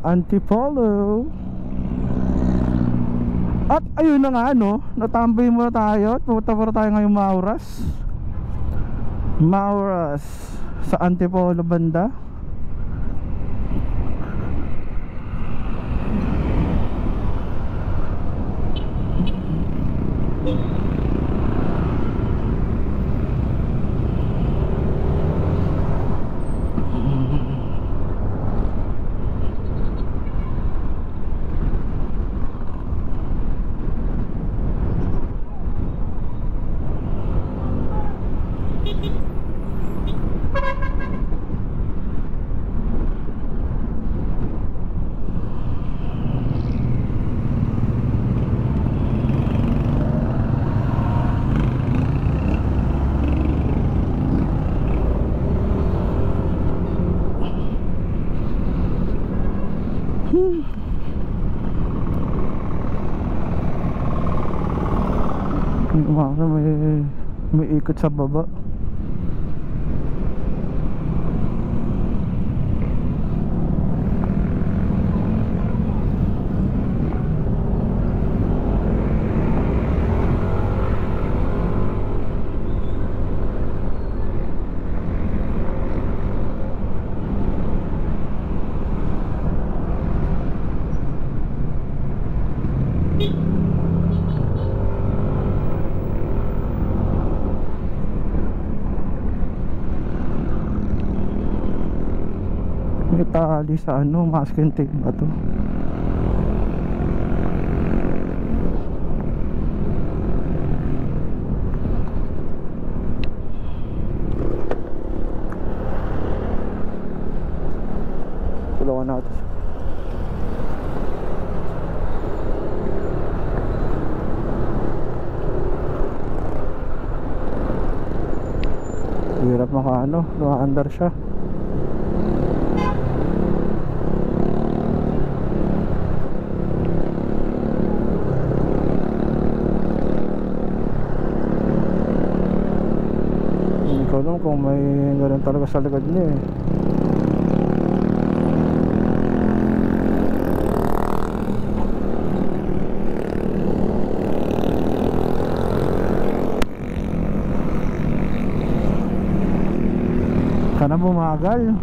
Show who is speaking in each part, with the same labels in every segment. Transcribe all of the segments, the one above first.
Speaker 1: Antipolo. At ayun na nga, no, natambay muna tayo at pumunta muna tayo ngayong Mauras sa Antipolo banda. May ikot sa baba. Tali sa ano, masking tape ba to? Tulungan natin. Hirap makaano, lumaandar siya. Kung may ganun talaga sa likod niya eh. Kana bumagal.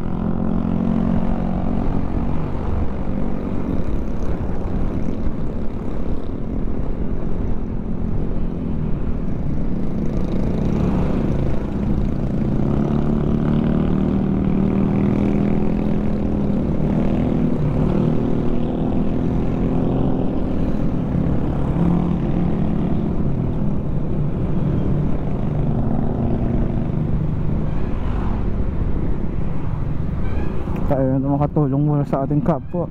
Speaker 1: Tayo na makatulong muna sa ating kapwa.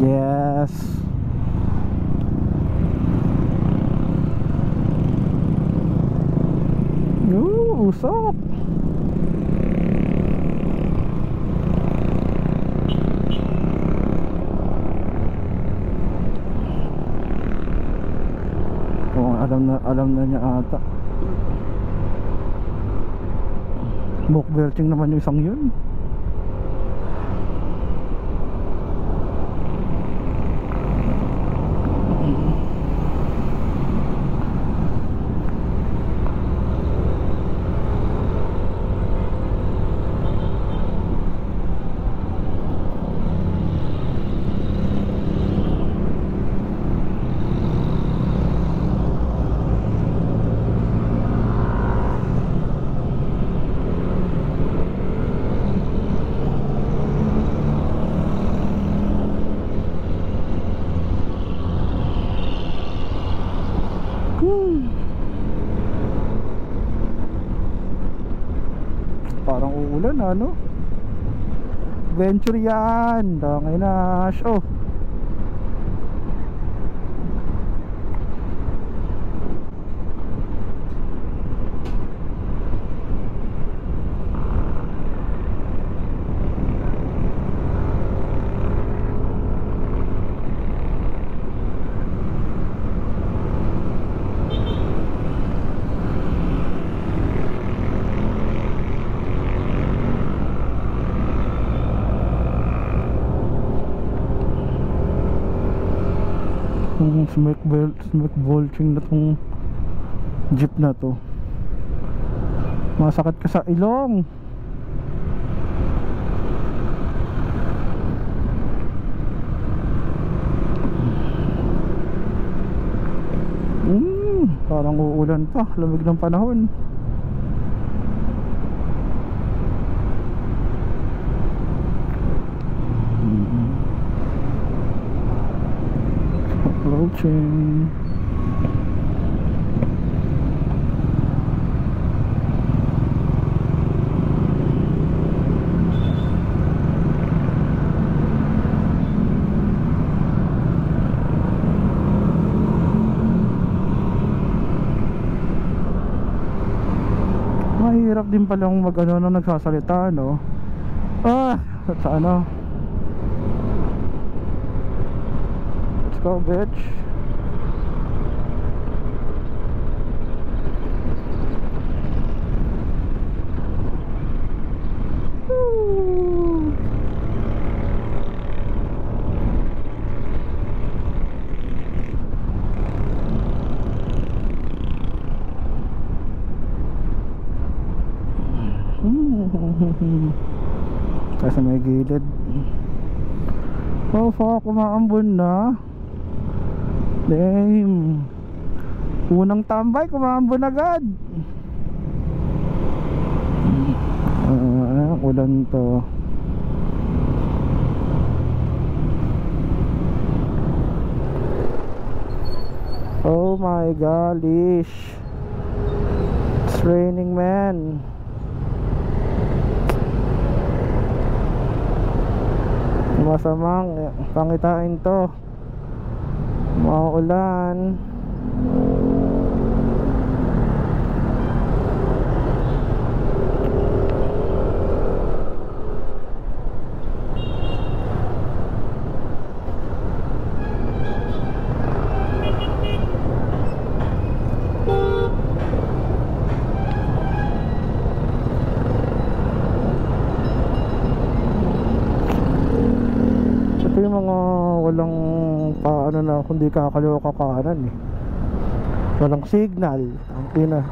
Speaker 1: Yes. Usok. Oh, alam na niya ata. Smoke belching naman yung isang yun. Parang uulan ano. Venture yan. Tangay na show. Smoke bolting na tong jeep na to. Masakit ka sa ilong. Parang uulan pa, lamig ng panahon. Approaching. Mahirap din palang mag-ano na nagsasalita, no? Sa ano? Let's go, bitch. Woo! Kasi may gilid. Oh fuck, kumaambon na. Damn. Unang tambay, kumaambon agad. Ulan to. Oh my gosh, it's raining, man. Masamang pangitain to, maulan. Ito yung mga walang paano na kundi kakaliwa kakanan eh. Walang signal. Tangina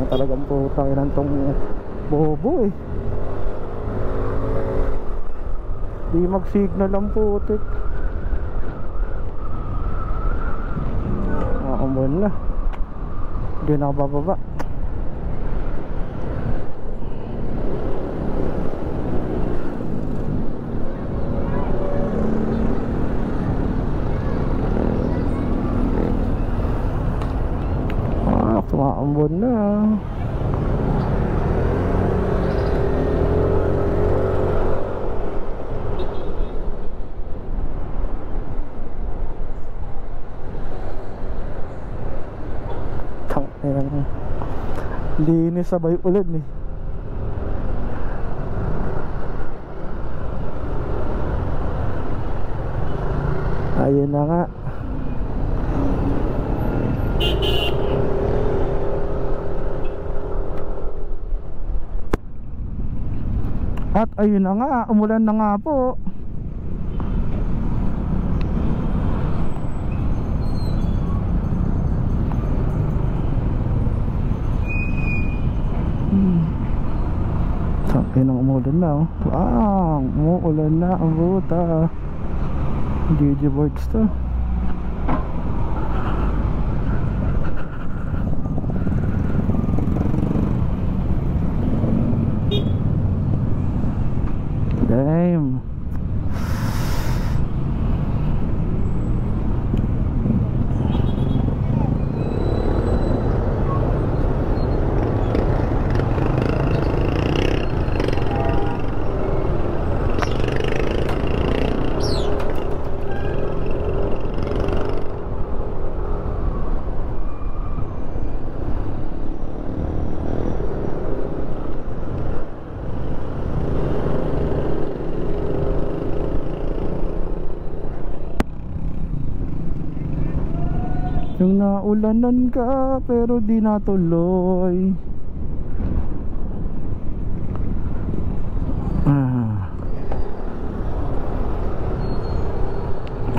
Speaker 1: talagang putang inan tong bobo eh. Di mag signal ang putik. Makamon na. Hindi na bababa. Tumaambon na. Tangina, linis sabay ulan eh. Ayun na nga. At ayun na nga, umulan na nga po. Sabi nang umulan na oh. Umuulan na ang buta. GG boards to. Damn. Yung naulanan ka pero di natuloy.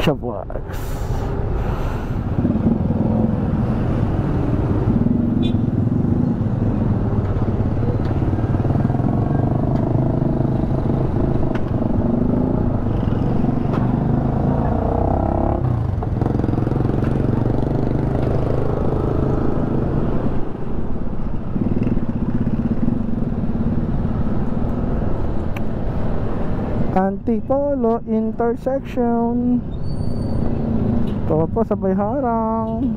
Speaker 1: Chabuags. Antipolo intersection. Ito po sabay harang.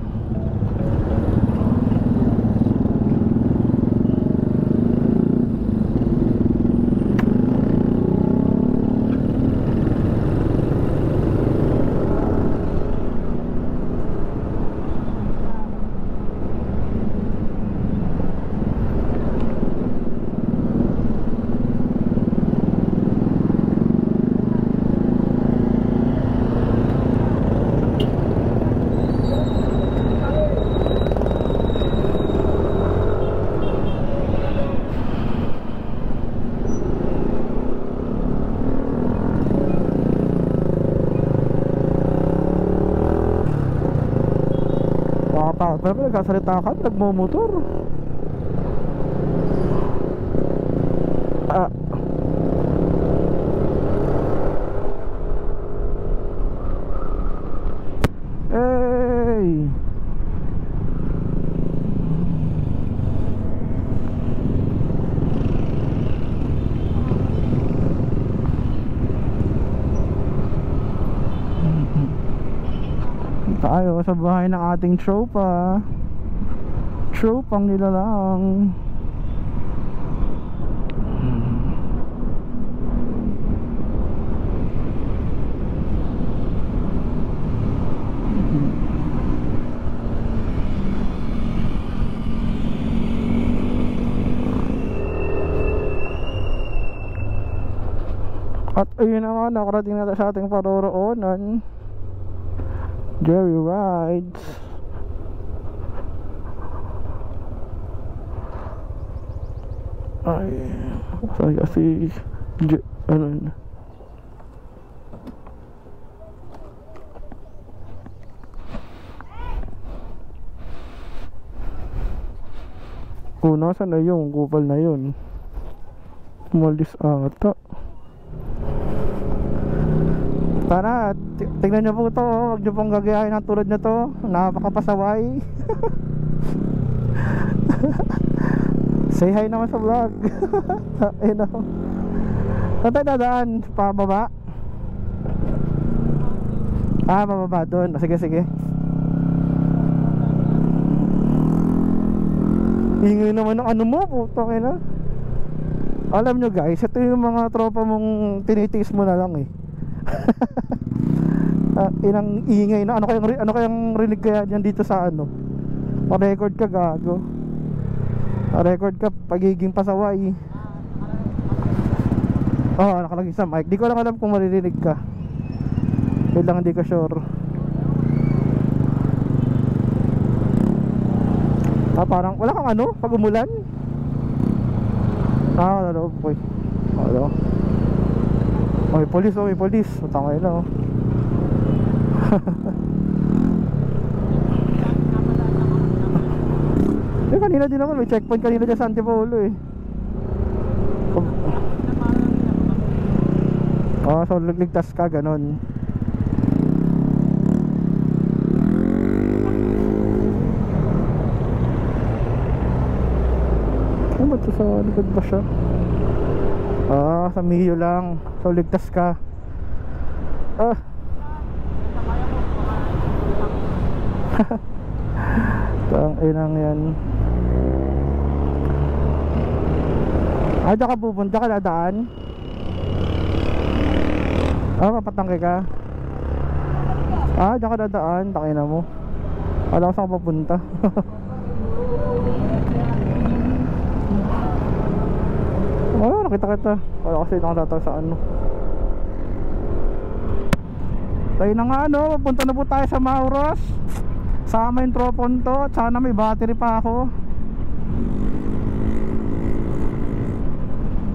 Speaker 1: Pero nagkasalita ka, nagmumotor. Hey! Tayo sa bahay ng ating tropa. Tropang nilalang. At ayun na nga, nakarating na sa ating paroroonan. Jerry Rides. Ay, saan kasi ano na. Nasaan na yung kupal na yun? Umalis ata. Tara, tingnan nyo po ito. Huwag nyo pong gagayahin ang tulad na to. Napakapasaway. Say hi naman sa vlog. Ayun o. Saan tayo dadaan? Pababa? Bababa doon. Sige, sige. Ingay naman ng ano mo, putang ina. Alam nyo guys, ito yung mga tropa mong tinitiis mo na lang eh. Inang ingay na. Ano kayang rinig kaya dyan dito sa ano? Pa-record ka gago. Pa-record ka pagiging pasaway. Nakalagay sa mic. Di ko lang alam kung maririnig ka. Kaya lang hindi ka sure. Parang wala kang ano pag umulan. Lalo po. May polis, may polis. Tangay na. Kanina din naman may checkpoint kanina dyan sa Antipolo eh. So ligtas ka ganon. Ba't sa likod ba siya? Sa Mio lang. So ligtas ka. Ang inang yan. Diyan ka pupunta ka dadaan? Papatangke ka? Diyan ka dadaan. Takina mo. Alam ko saan ka papunta. Nakita kita. Wala kasi nakatataw sa ano. Tayo na nga ano. Papunta na po tayo sa Mauros. Sama yung tropon to. At sana may battery pa ako.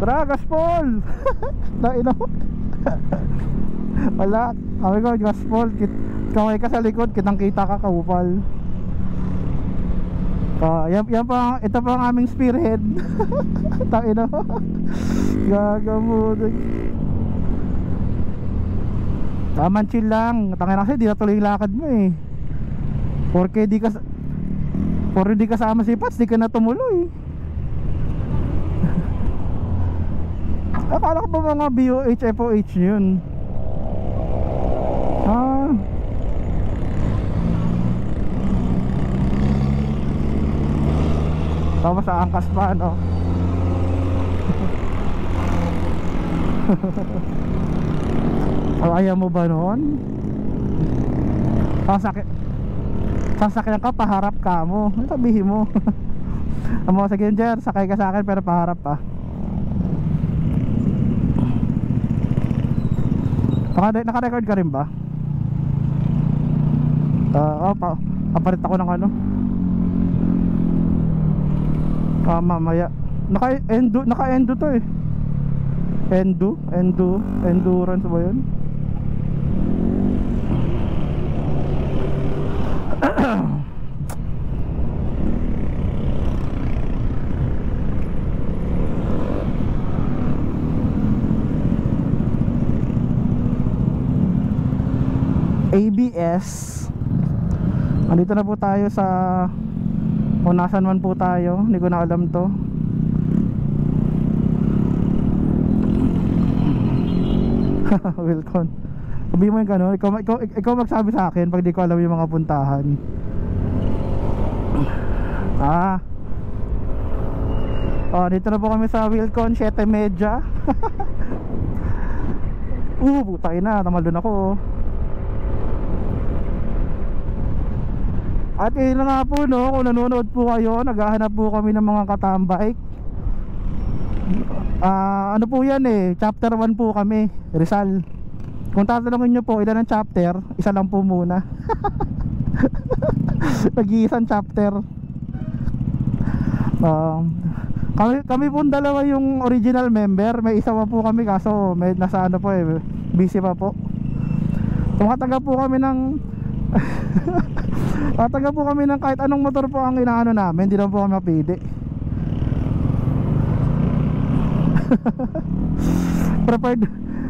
Speaker 1: Tara, gaspol. Naino. Wala Sabi ko, gaspol, kaway ka sa likod, kitang kita ka, kaupal. Yan pa, ito pa ang aming spearhead. Tayo na. Gagamutin. Taman chill lang. Tangin na kasi, di na tuloy yung lakad mo eh. Porque di kasama si Pats, di ka na tumuloy. Akala ko ba mga BOH, FOH yun? Tapos sa angkas pa, no? Ayaw mo ba noon? Sasakyan ka, paharap ka mo. Ano sabihin mo? Amo, sige Jer, sakay ka sa akin pero paharap pa. Naka-record ka rin ba? Papalit ako ng ano. Mamaya. Naka-endo to eh. Endurance ba yun? ABS. Andito na po tayo sa nasan man po tayo, hindi ko na alam to. Welcome. Sabi mo yung gano'n, ikaw magsabi sa akin pag di ko alam yung mga puntahan. Dito na po kami sa Wilcon 7:30. Putay na, tamalun ako. At yun na nga po, no, kung nanonood po kayo, naghahanap po kami ng mga katambike. Ano po yan eh, chapter 1 po kami, Rizal. Kung tatanungin nyo po ilan ang chapter, isa lang po muna. Nag-iisang chapter. Kami po dalawa yung original member. May isa pa po kami kaso nasa ano po eh, busy pa po. Tumatanggap po kami ng tatanggap po kami ng kahit anong motor po ang inaano namin. Hindi lang po kami mapili.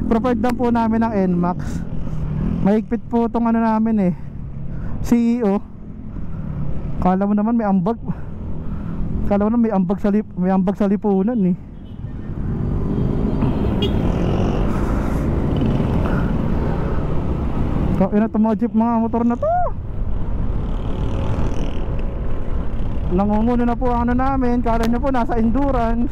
Speaker 1: Prepared lang po namin ng NMAX. Mahigpit po itong ano namin eh, CEO. Kala mo naman may ambag. Kala mo naman may ambag sa lipunan eh. So yun na itong mga jeep, mga motor na to. Nangunguno na po ang ano namin. Kala nyo po nasa endurance.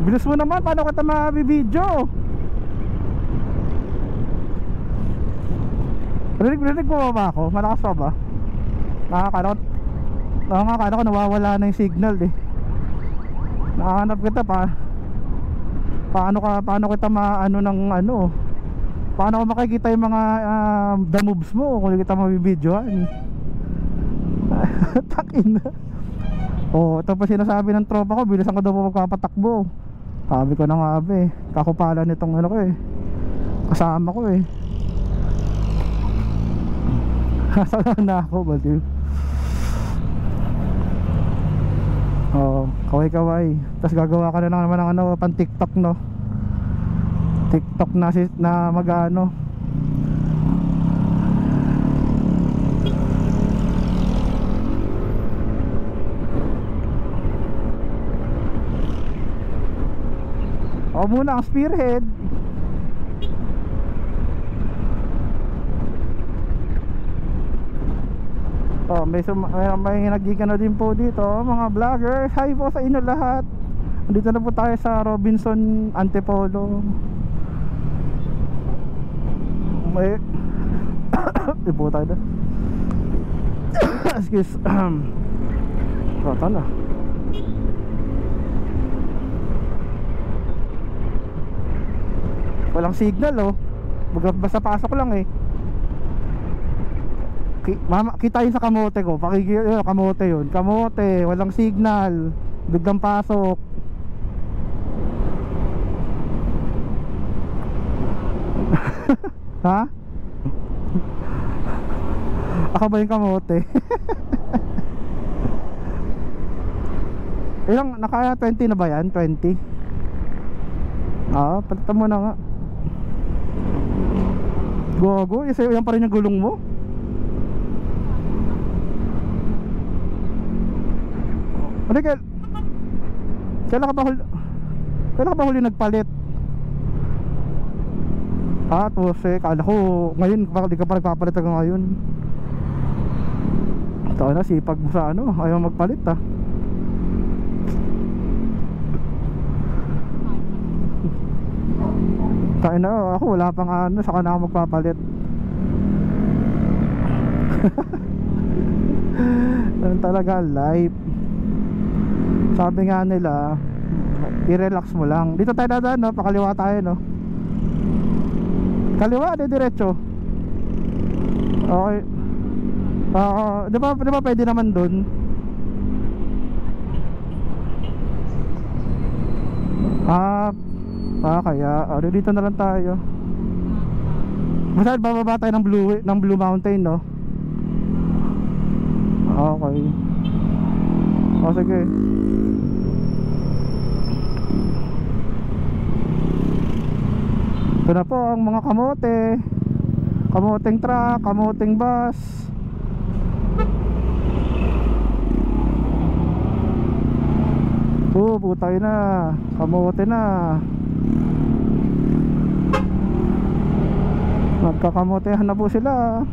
Speaker 1: Bilis mo naman, paano kita mabibidyo? Rinig mo ba ako? Malakas pa ba? Nakakala ko nawawala na yung signal eh. Nakahanap kita pa. Paano kita maano ng ano? Paano ko makikita yung mga the moves mo kung kita mabibidyoan? Takin na. Ito pa sinasabi ng tropa ko, bilisan ko daw po magpapatakbo. Sabi ko na nga abe, kakupalan nitong ano ko eh, kasama ko eh. Saan na ako baliw. Kaway. Tapos gagawa ka na naman ng ano, pan TikTok no. TikTok na mag-ano. Muna ang spearhead. May nagigano din po dito mga vloggers. Hi po sa inyo lahat. Dito na po tayo sa Robinson Antipolo. May ipo tayo na. Excuse. Rata na. Walang signal oh. Basta pasok lang eh. Kita yun sa kamote ko. Kamote yun. Kamote, walang signal. Biglang pasok. Ha? Ako ba yung kamote? Ilang, naka 20 na ba yan? 20? Palitan mo na nga. Gogo, yan pa rin yung gulong mo. Ano kailan ka ba huli nagpalit? 12. Kala ko ngayon, baka di ka pa nagpapalit hanggang ngayon. Ito na, sipag mo sa ano, ayaw magpalit Tayo na, ako wala pang ano, saka na ako magpapalit. Ganun talaga life. Sabi nga nila, i-relax mo lang. Dito tayo dadaan, no? Pakaliwa tayo, no? Kaliwa, diretso. Okay. Di ba pwede naman dun? Kaya dito na lang tayo. Basta bababa tayo ng Blue Mountain, no? Okay. Sige. Ito na po ang mga kamote. Kamoteng truck, kamoteng bus. Putay na. Kamote na. Nagkakamotehan na po sila.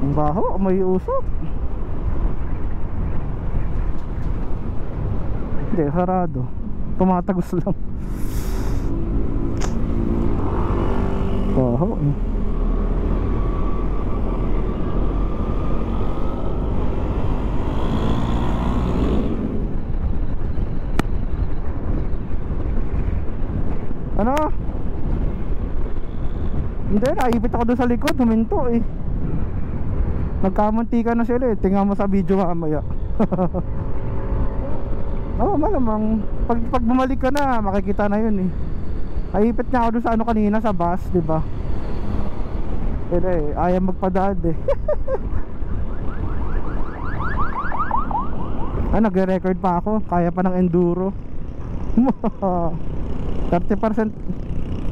Speaker 1: Ang baho, may usok. Hindi, sarado. Tumatagos lang. Baho eh. Ano? Hindi, naipit ako doon sa likod. Huminto eh. Nagkamuntika na sila eh. Tingnan mo sa video mamaya. Malamang pag bumalik ka na, makikita na yun eh. Naipit nga ako doon sa ano kanina, sa bus, diba? Pero ayaw magpadaan eh. Nagre-record pa ako. Kaya pa ng enduro. 30%,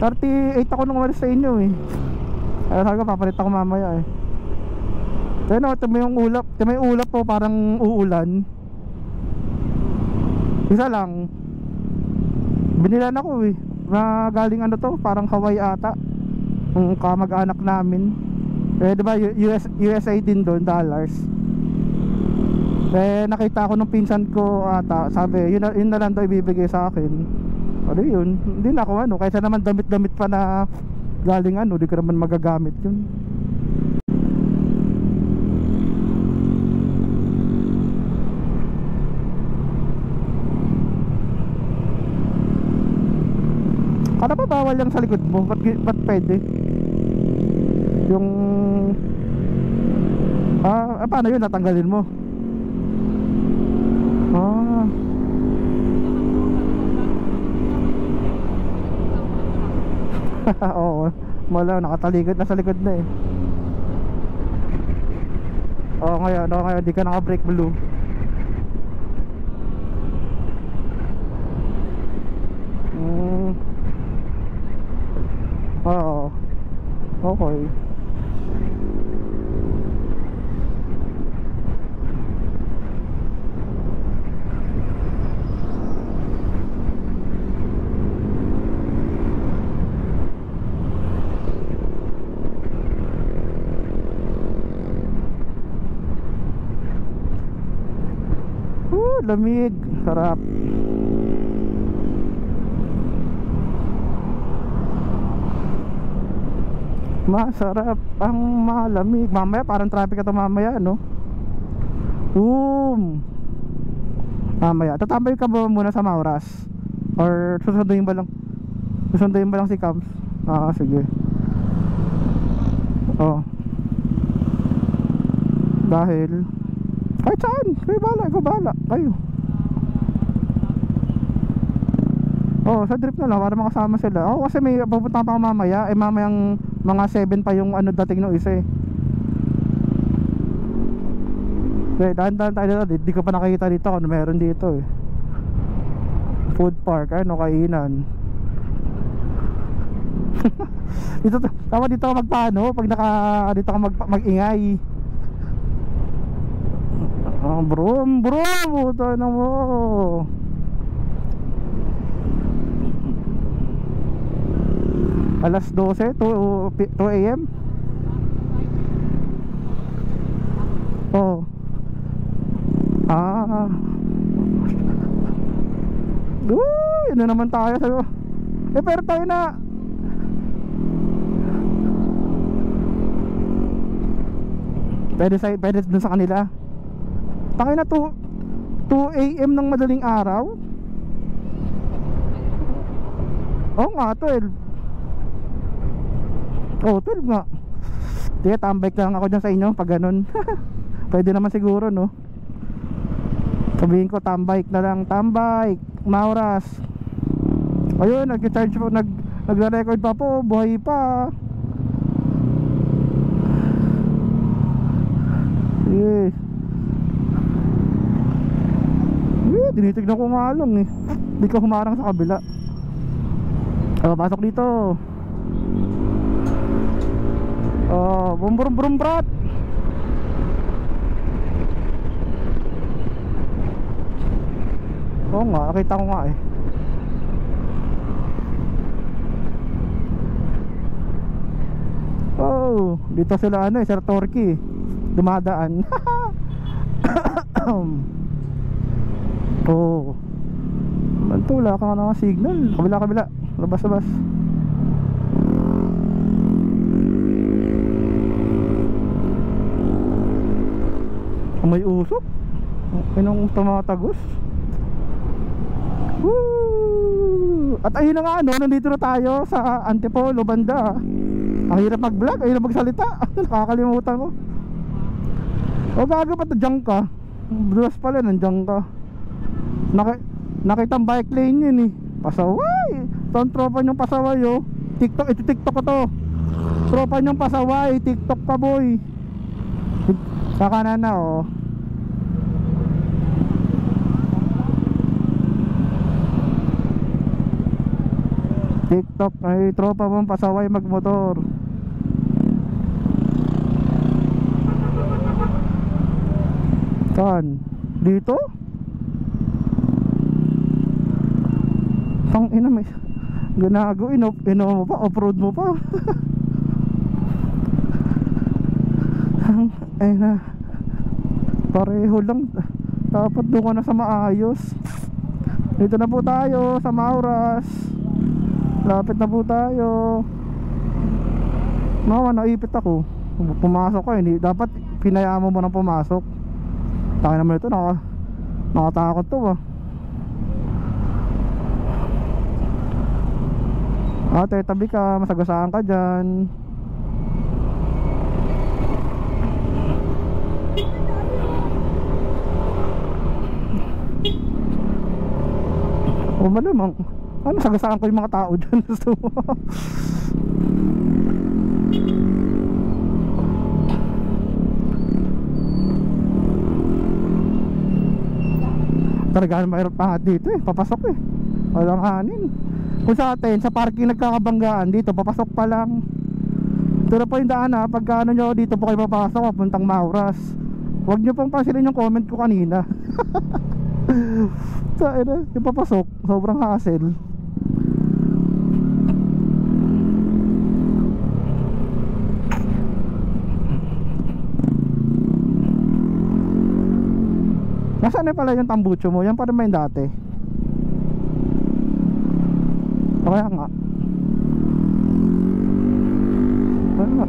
Speaker 1: 38 ako nung umalis sa inyo eh. Kaya sabi ko, papalit ako mamaya eh. Ito mo yung ulap. Ito mo yung ulap po, parang uulan. Isa lang. Binilan ako eh. Galing ano to, parang Hawaii ata. Yung kamag-anak namin. Diba USA din doon, dollars. Nakita ko nung pinsan ko ata. Sabi, yun na lang daw ibibigay sa akin. Ano yun? Hindi na ako ano. Kaysa naman damit-damit pa na galing ano, di ko naman magagamit yun. Ano ba bawal yung sa likod mo? Ba't pwede? Yung paano yun? Natanggalin mo? Oo. Wala, nakataligod na sa likod na eh. Ngayon di ka naka-brake blue. Oo. Okay. Lamig, sarap. Masarap ang malamig. Mamaya parang traffic ito mamaya, no? Mamaya tatambay ka ba muna sa Mauras? Or susunduin ba lang? Susunduin mo lang si Cams. Ah, sige. Oh. Dahil kahit saan, kayo bahala, kayo. Oh, sa trip na lang para makasama sila. Oh, kasi may pupunta pa ako mamaya. Eh mamayang mga 7 pa yung ano dating no isa eh. Dahan-dahan tayo dito. Di ko pa nakikita dito kung meron dito eh. Food park, ano, kainan. Dito, tama dito ka magpaano pag dito ka mag-ingay. Bro, puto na mo. Alas 12, 2 AM. Oh. Uy, ano naman tayo sa... pero tayo na. Pwede dun sa kanila. Tayo na 2 AM ng madaling araw. Oo nga, 12. Oh, 12 nga. Sige, tambay lang ako dyan sa inyo pag ganun. Pwede naman siguro, no? Sabihin ko, tambay na lang. Tambay, Mauras. Ayun, nag-charge po, nagre-record pa po. Buhay pa. Yes. Tinitignan ko nga lang eh. Hindi ko humarang sa kabila. Pasok dito. Brum brat. Oo nga, nakita ko nga eh. Oh, dito sila ano eh, Sir Torky dumadaan. Oh, wala ka nga signal. Kabila. Labas. May usok. Pinong tumatagos. Woo! At ayun na nga, no, nandito na tayo sa Antipolo banda. Ang hirap mag-vlog, ang hirap magsalita. Nakakalimutan ko. O gago pa to, junk ka. Bruce pala, nandiyan ka. Nakita ang bike lane yun eh. Pasaway. Ito ang tropa nyong pasaway oh. TikTok, ito TikTok ko to. Tropa nyong pasaway, TikTok ka boy. Sa kanan na oh. TikTok, ay tropa mong pasaway magmotor. Saan? Dito? Tang ina, may ganago, ino mo pa, off-road mo pa. Ay na, pareho lang. Dapat doon ka na sa maayos. Dito na po tayo sa Mauras. Lapit na po tayo. Naipit ako. Pumasok ka, hindi dapat pinayaan mo nang pumasok. Taka naman ito, nakatakot to ah. Ate, tabi ka, masagasaan ka dyan. O malamang, ano, sagasaan ko yung mga tao dyan. Talagang mayroon pa dito eh, papasok eh. Walang hanin. Kung sa atin, sa parking nagkakabanggaan, dito papasok pa lang. Ito na po yung daan ha. Pagka ano nyo, dito po kayo papasok, papuntang Mauras. Huwag nyo pang pasilin yung comment ko kanina. Sa yung papasok, sobrang hassle. Nasaan na pala yung tambucho mo? Yan pa rin ba yung dati? Kaya nga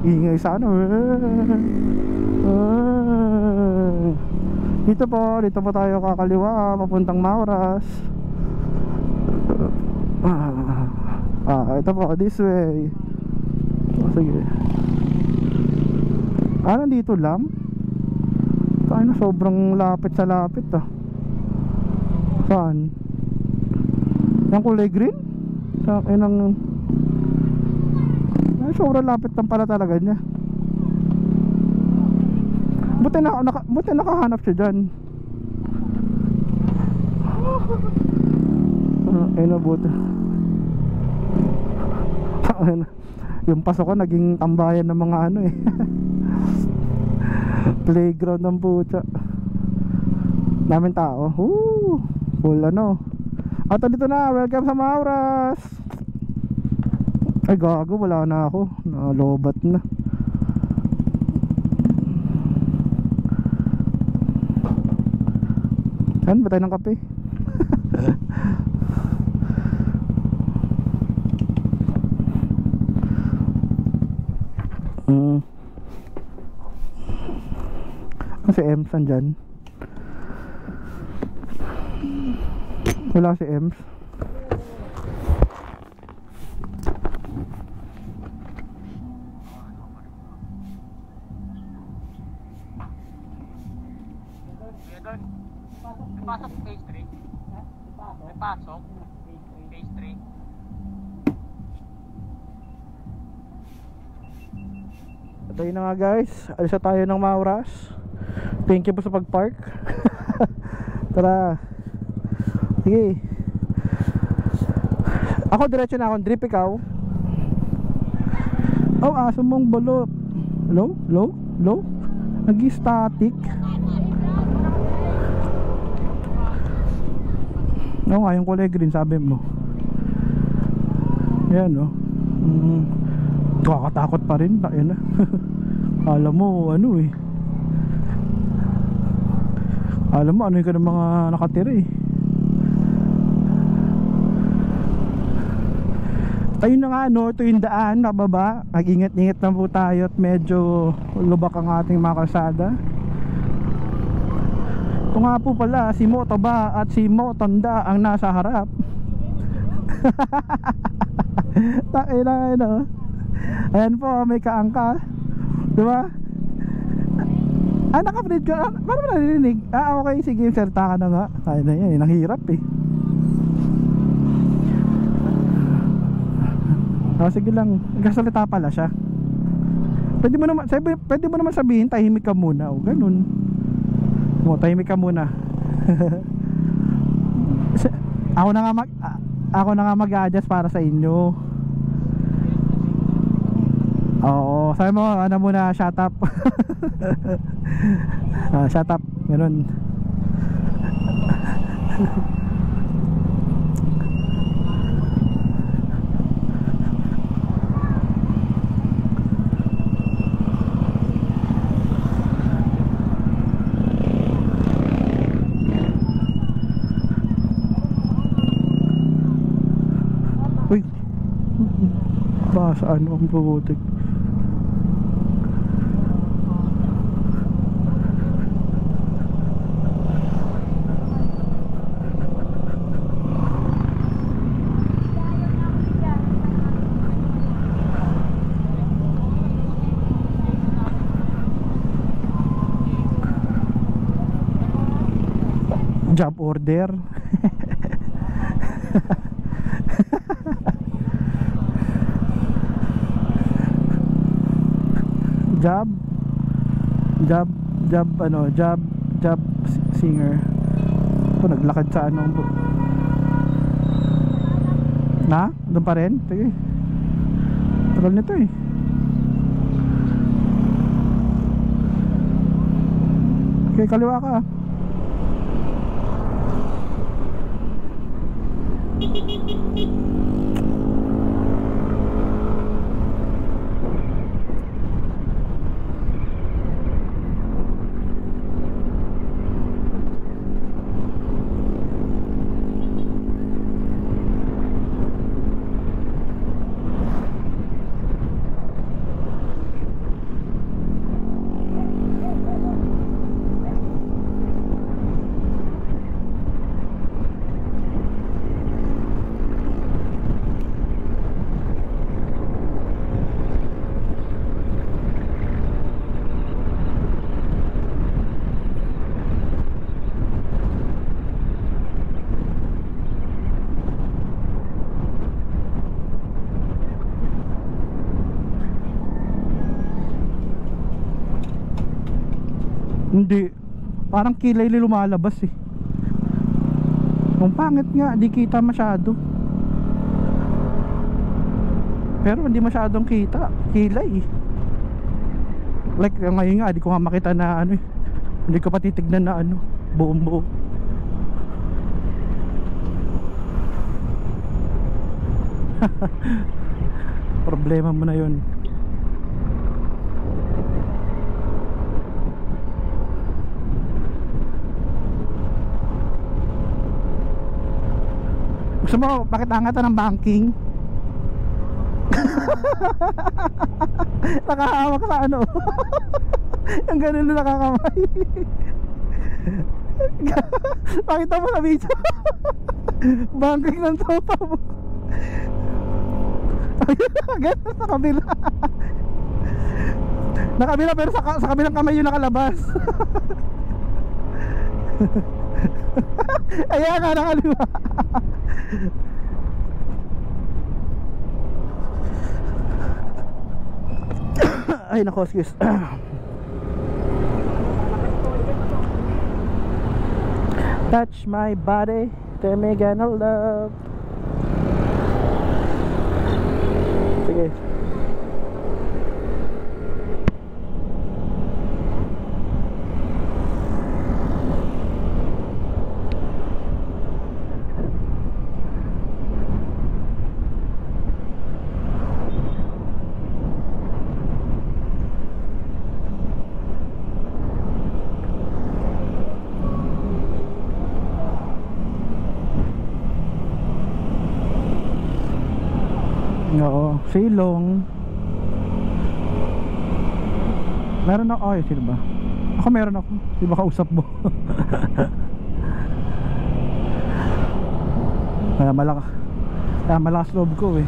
Speaker 1: ingay sa ano. Dito po tayo kakaliwa papuntang Mauras. Ito po, this way. Sige. Nandito lang. Tayo na, sobrang lapit sa lapit Saan? Yung kulay green? Sobrang lapit lang pala talaga niya. Buti nakahanap siya dyan. Buti. Yung pasok ko naging tambayan ng mga playground ng pucha. Daming tao. Full At dito na, welcome sa Mauras. Ay gago, wala na ako. Nalobat na. Saan ba tayo ng kape? Si Ems andyan. Wala si Ems.
Speaker 2: Pasok phase 3. May pasok phase 3.
Speaker 1: At ayun na nga guys, alis na tayo ng Mauras. Thank you po sa pag-park. Tara. Sige. Ako diretso na akong drip, ikaw. Aso mong balot. Low? Nag-static. Yung kulay green sabi mo. Yan kakatakot pa rin. Ayan na. Alam mo Alam mo ano yung mga nakatira Ayun na nga ito yung daan pababa. Nag-ingat-ingat lang po tayo at medyo lubak ang ating mga kalsada. Ito nga po pala si Motoba at si Motonda ang nasa harap. Ayan po, may kaangka. Diba? Naka-update ka. Paano mo narinig? Okay, sige, serta ka na nga. Tayo na yan, nanghirap sige lang, nagkasalita pala siya. Pwede mo naman sabihin, tahimik ka muna. Ganun. Tahimik ka muna. Ako na nga mag-adjust para sa inyo. Oo, sabi mo muna, shut up. Shut up, ganun. Uy, saan ang puputik? Job order. job singer. Ito naglakad sa doon pa rin. Sige, tagal nito Okay, kaliwa ka. Hindi. Parang kilay lumalabas eh. Ang pangit nga, di kita masyado. Pero hindi masyadong kita, kilay eh. Like ngayon nga, di ko nga makita na ano eh. Hindi ko pa titignan na ano, buong buo. Problema mo na yun. Gusto mo pakitangatan ng banking? Nakahawak sa ano. Yung ganun na nakakamay. Pakita mo sa video. Banking ng tropa mo. Ganun sa kabila. Nakabila pero sa kabilang kamay yung nakalabas. Ayan nga nakaliwa. Ay nako, excuse. Touch my body, tell me gonna love. Sige. Oo, silong. Meron ako, ay sino ba? Ako meron ako, di ba kausap mo? Kaya malakas loob ko eh.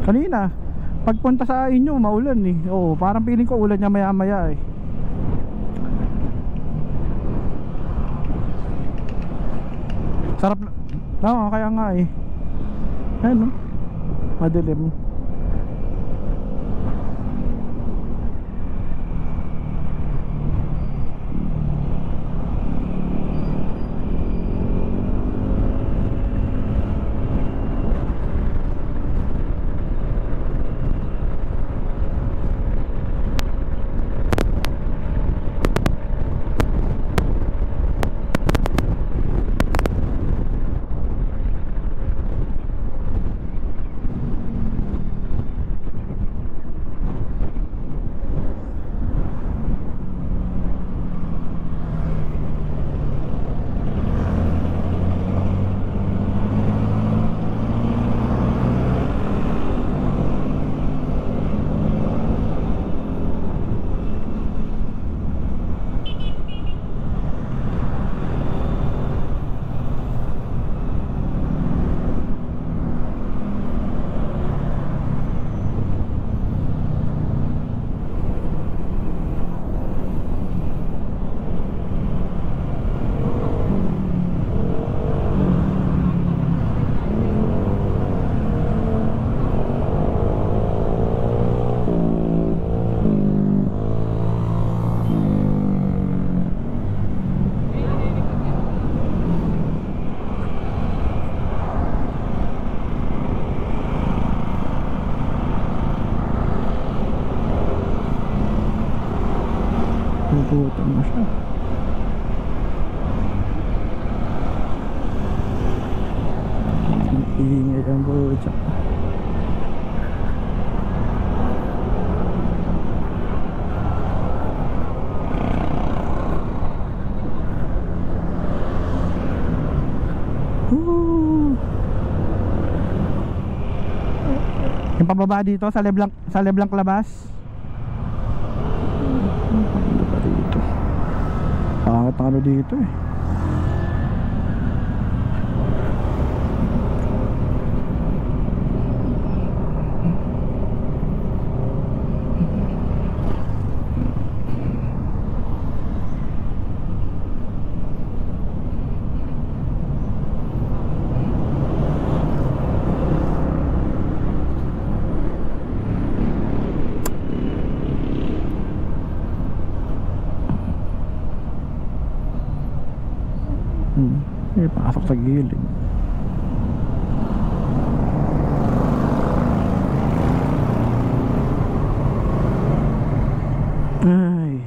Speaker 1: Kanina pagpunta sa inyo maulan eh. Oo, parang feeling ko ulan niya maya maya eh. Sarap na. Oo, kaya nga eh. Ayun, no? Madilim. Gugutom na siya. Ingay ang butsa. Yung pababa dito sa Leblanc labas. Pangat ang ano dito eh. Pasok sa gilid. Ay.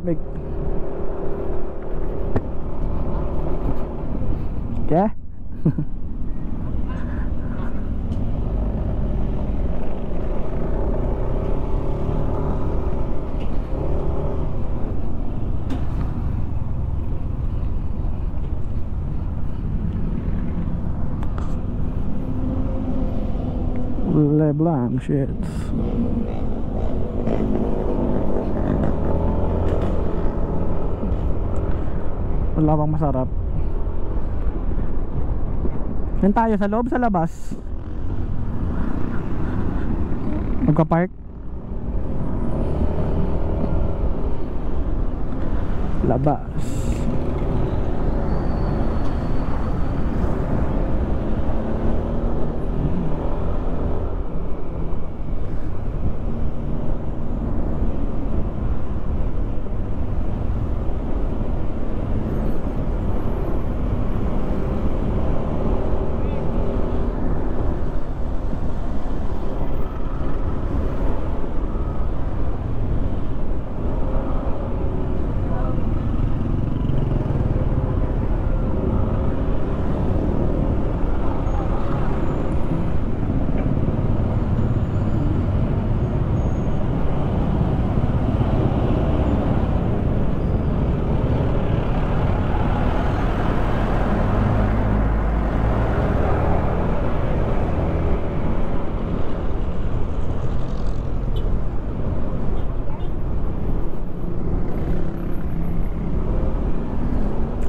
Speaker 1: Big. Yeah. LeBlanc shit. Wala bang masarap? Yan tayo sa loob, sa labas. Magka-park. Labas.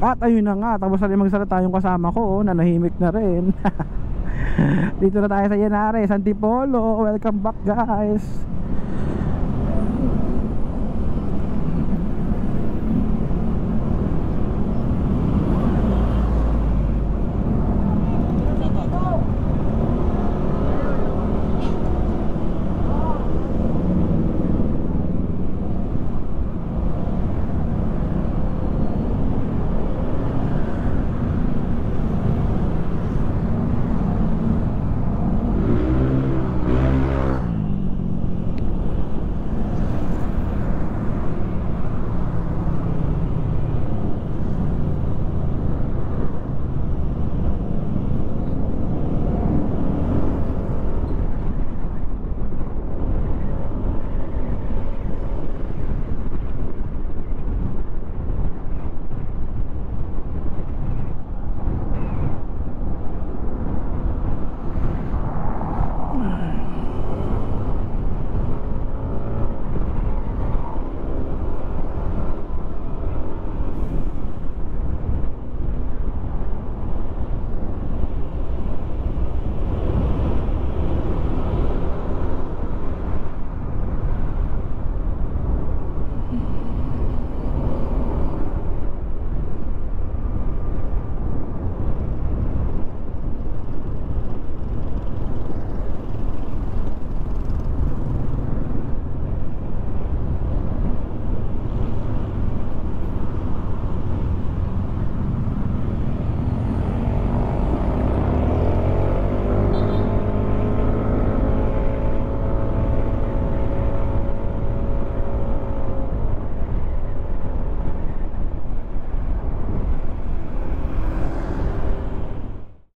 Speaker 1: At ayun na nga, tapos na rin magsalita yung kasama ko, nanahimik na rin. Dito na tayo sa Yenare, Antipolo. Welcome back guys.